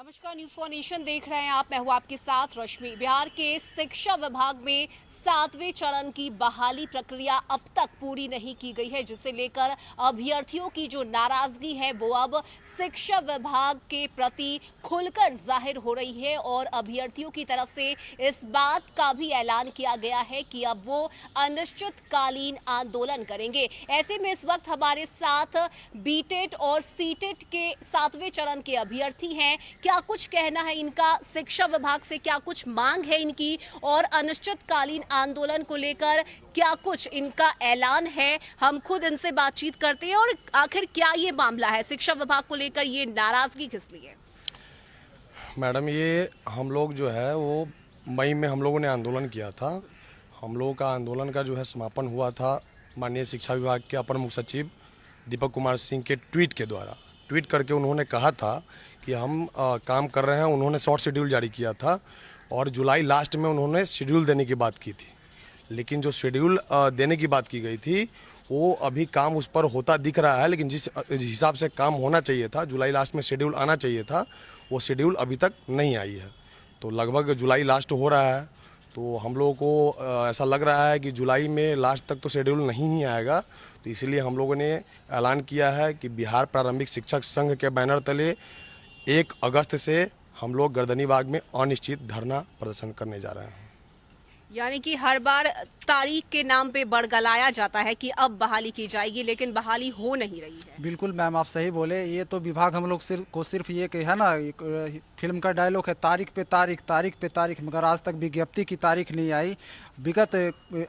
नमस्कार, news for nation देख रहे हैं आप। मैं हूं आपके साथ रश्मि। बिहार के शिक्षा विभाग में 7वें चरण की बहाली प्रक्रिया अब तक पूरी नहीं की गई है, जिसे लेकर अभ्यर्थियों की जो नाराजगी है वो अब शिक्षा विभाग के प्रति खुलकर जाहिर हो रही है और अभ्यर्थियों की तरफ से इस बात का भी ऐलान किया गया है कि अब वो अनिश्चितकालीन आंदोलन करेंगे। ऐसे में इस वक्त हमारे साथ बीटेट और सीटेट के 7वें चरण के अभ्यर्थी हैं। क्या कुछ कहना है इनका शिक्षा विभाग से, क्या कुछ मांग है इनकी और अनिश्चितकालीन आंदोलन को लेकर क्या कुछ इनका ऐलान है, हम खुद इनसे बातचीत करते हैं। और आखिर क्या ये मामला है, शिक्षा विभाग को लेकर ये नाराजगी किस लिए? मैडम, ये हम लोग जो है वो मई में हम लोगों ने आंदोलन किया था। हम लोगों का आंदोलन का जो है समापन हुआ था माननीय शिक्षा विभाग के अपर मुख्य सचिव दीपक कुमार सिंह के ट्वीट के द्वारा। ट्वीट करके उन्होंने कहा था कि हम काम कर रहे हैं। उन्होंने शॉर्ट शेड्यूल जारी किया था और जुलाई लास्ट में उन्होंने शेड्यूल देने की बात की थी। लेकिन जो शेड्यूल देने की बात की गई थी वो अभी काम उस पर होता दिख रहा है, लेकिन जिस हिसाब से काम होना चाहिए था, जुलाई लास्ट में शेड्यूल आना चाहिए था, वो शेड्यूल अभी तक नहीं आई है। तो लगभग जुलाई लास्ट हो रहा है, तो हम लोगों को ऐसा लग रहा है कि जुलाई में लास्ट तक तो शेड्यूल नहीं ही आएगा। तो इसलिए हम लोगों ने ऐलान किया है कि बिहार प्रारंभिक शिक्षक संघ के बैनर तले 1 अगस्त से हम लोग गर्दनीबाग में अनिश्चित धरना प्रदर्शन करने जा रहे हैं। यानी कि हर बार तारीख के नाम पे बड़गलाया जाता है कि अब बहाली की जाएगी, लेकिन बहाली हो नहीं रही है। बिल्कुल मैम, आप सही बोले। ये तो विभाग हम लोग सिर्फ ये कि है ना, फिल्म का डायलॉग है तारीख पे तारीख, तारीख पे तारीख, मगर आज तक विज्ञप्ति की तारीख नहीं आई। विगत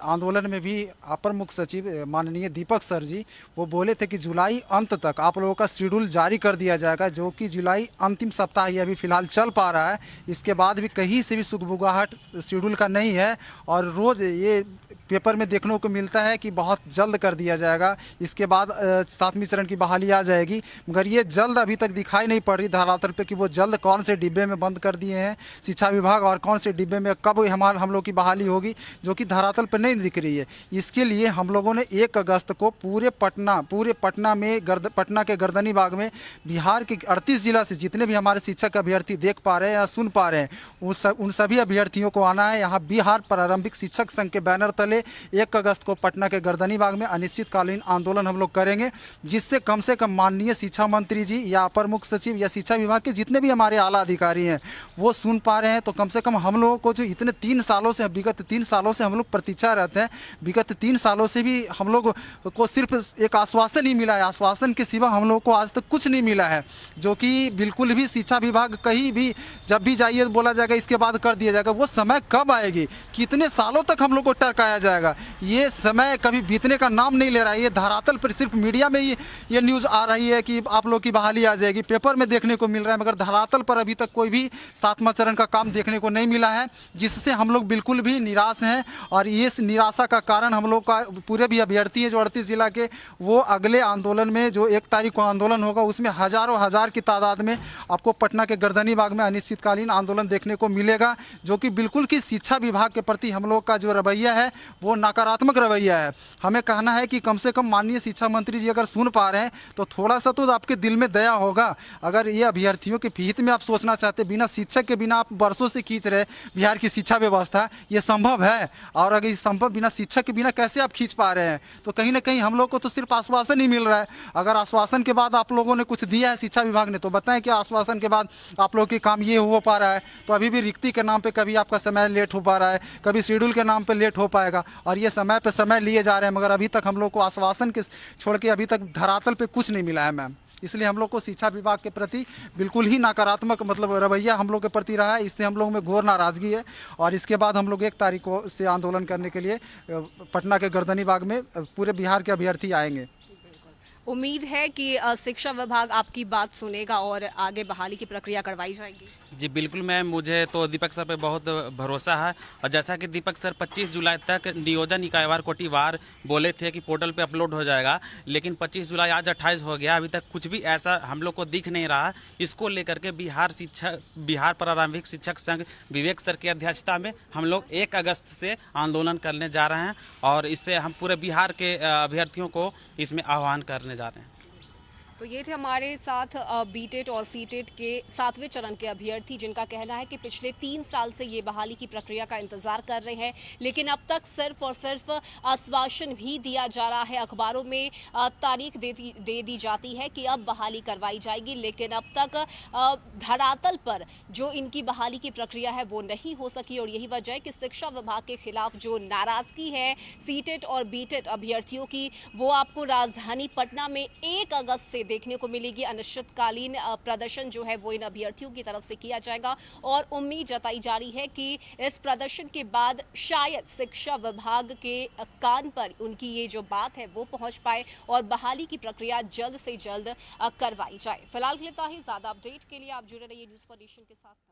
आंदोलन में भी अपर मुख्य सचिव माननीय दीपक सर जी वो बोले थे कि जुलाई अंत तक आप लोगों का शेड्यूल जारी कर दिया जाएगा, जो कि जुलाई अंतिम सप्ताह ये अभी फिलहाल चल पा रहा है। इसके बाद भी कहीं से भी सुगबुगाहट शेड्यूल का नहीं है और रोज़ ये पेपर में देखने को मिलता है कि बहुत जल्द कर दिया जाएगा, इसके बाद 7वें चरण की बहाली आ जाएगी। मगर ये जल्द अभी तक दिखाई नहीं पड़ रही धरातल पे कि वो जल्द कौन से डिब्बे में बंद कर दिए हैं शिक्षा विभाग और कौन से डिब्बे में कब हम लोग की बहाली होगी, जो कि धरातल पर नहीं दिख रही है। इसके लिए हम लोगों ने 1 अगस्त को पूरे पटना में पटना के गर्दनीबाग में बिहार के 38 जिला से जितने भी हमारे शिक्षक अभ्यर्थी देख पा रहे हैं या सुन पा रहे हैं उन सभी अभ्यर्थियों को आना है। यहाँ बिहार प्रारंभिक शिक्षक संघ के बैनर तले 1 अगस्त को पटना के गर्दनीबाग में अनिश्चितकालीन आंदोलन हम लोग करेंगे, जिससे कम से कम माननीय शिक्षा मंत्री जी या अपर मुख्य सचिव या शिक्षा विभाग के जितने भी हमारे आला अधिकारी हैं वो सुन पा रहे हैं। तो कम से कम हम लोगों को जो इतने विगत 3 सालों से हम लोग प्रतीक्षा रहते हैं, विगत 3 सालों से भी हम लोग को सिर्फ एक आश्वासन ही मिला है। आश्वासन के सिवा हम लोगों को आज तक कुछ नहीं मिला है, जो कि बिल्कुल भी शिक्षा विभाग कहीं भी जब भी जाइए बोला जाएगा इसके बाद कर दिया जाएगा। वो समय कब आएगी, कितने सालों तक हम लोग को टरकाया जाएगा, ये समय कभी बीतने का नाम नहीं ले रहा है। ये धरातल पर सिर्फ मीडिया में ये न्यूज़ आ रही है कि आप लोग की बहाली आ जाएगी, पेपर में देखने को मिल रहा है, मगर धरातल पर अभी तक कोई भी 7वां चरण का काम देखने को नहीं मिला है, जिससे हम लोग बिल्कुल भी निराश हैं। और इस निराशा का कारण हम लोग का पूरे भी अभ्यर्थी हैं जो 38 जिला के, वो अगले आंदोलन में जो 1 तारीख को आंदोलन होगा उसमें हजारों हजार की तादाद में आपको पटना के गर्दनीबाग में अनिश्चितकालीन आंदोलन देखने को मिलेगा, जो कि बिल्कुल की शिक्षा विभाग के प्रति हम लोग का जो रवैया है वो नकारात्मक रवैया है। हमें कहना है कि कम से कम माननीय शिक्षा मंत्री जी अगर सुन पा रहे हैं तो थोड़ा सा तो आपके दिल में दया होगा। अगर ये अभ्यर्थियों के हित में आप सोचना चाहते, बिना शिक्षक के बिना आप वर्षों से खींच रहे बिहार की शिक्षा व्यवस्था, ये संभव है? और अगर ये संभव बिना शिक्षक के बिना कैसे आप खींच पा रहे हैं? तो कहीं ना कहीं हम लोग को तो सिर्फ आश्वासन ही मिल रहा है। अगर आश्वासन के बाद आप लोगों ने कुछ दिया है शिक्षा विभाग ने, तो बताएं कि आश्वासन के बाद आप लोगों के काम ये हो पा रहा है। तो अभी भी रिक्ति के नाम पे कभी आपका समय लेट हो पा रहा है, कभी शेड्यूल के नाम पे लेट हो पाएगा, और ये समय पे समय लिए जा रहे हैं, मगर अभी तक हम लोग को आश्वासन के छोड़ के अभी तक धरातल पे कुछ नहीं मिला है मैम। इसलिए हम लोग को शिक्षा विभाग के प्रति बिल्कुल ही नकारात्मक रवैया हम लोग के प्रति रहा है। इससे हम लोग में घोर नाराज़गी है और इसके बाद हम लोग 1 तारीख को से आंदोलन करने के लिए पटना के गर्दनीबाग में पूरे बिहार के अभ्यर्थी आएंगे। उम्मीद है कि शिक्षा विभाग आपकी बात सुनेगा और आगे बहाली की प्रक्रिया करवाई जाएगी। जी बिल्कुल मैम, मुझे तो दीपक सर पे बहुत भरोसा है। और जैसा कि दीपक सर 25 जुलाई तक नियोजन निकायवार कोटिवार बोले थे कि पोर्टल पे अपलोड हो जाएगा, लेकिन 25 जुलाई आज 28 हो गया, अभी तक कुछ भी ऐसा हम लोग को दिख नहीं रहा। इसको लेकर के बिहार प्रारंभिक शिक्षक संघ विवेक सर की अध्यक्षता में हम लोग 1 अगस्त से आंदोलन करने जा रहे हैं और इससे हम पूरे बिहार के अभ्यर्थियों को इसमें आह्वान करने जा रहे हैं। तो ये थे हमारे साथ बीटेट और सीटेट के 7वें चरण के अभ्यर्थी, जिनका कहना है कि पिछले 3 साल से ये बहाली की प्रक्रिया का इंतजार कर रहे हैं, लेकिन अब तक सिर्फ और सिर्फ आश्वासन भी दिया जा रहा है। अखबारों में तारीख दे दी जाती है कि अब बहाली करवाई जाएगी, लेकिन अब तक धरातल पर जो इनकी बहाली की प्रक्रिया है वो नहीं हो सकी। और यही वजह है कि शिक्षा विभाग के खिलाफ जो नाराजगी है सीटेट और बीटेट अभ्यर्थियों की, वो आपको राजधानी पटना में 1 अगस्त से देखने को मिलेगी। अनिश्चितकालीन प्रदर्शन जो है वो इन अभ्यर्थियों की तरफ से किया जाएगा और उम्मीद जताई जा रही है कि इस प्रदर्शन के बाद शायद शिक्षा विभाग के कान पर उनकी ये जो बात है वो पहुंच पाए और बहाली की प्रक्रिया जल्द से जल्द करवाई जाए। फिलहाल के लिए इतना ही। ज्यादा अपडेट के लिए आप जुड़े रहिए न्यूज़ फॉर नेशन के साथ।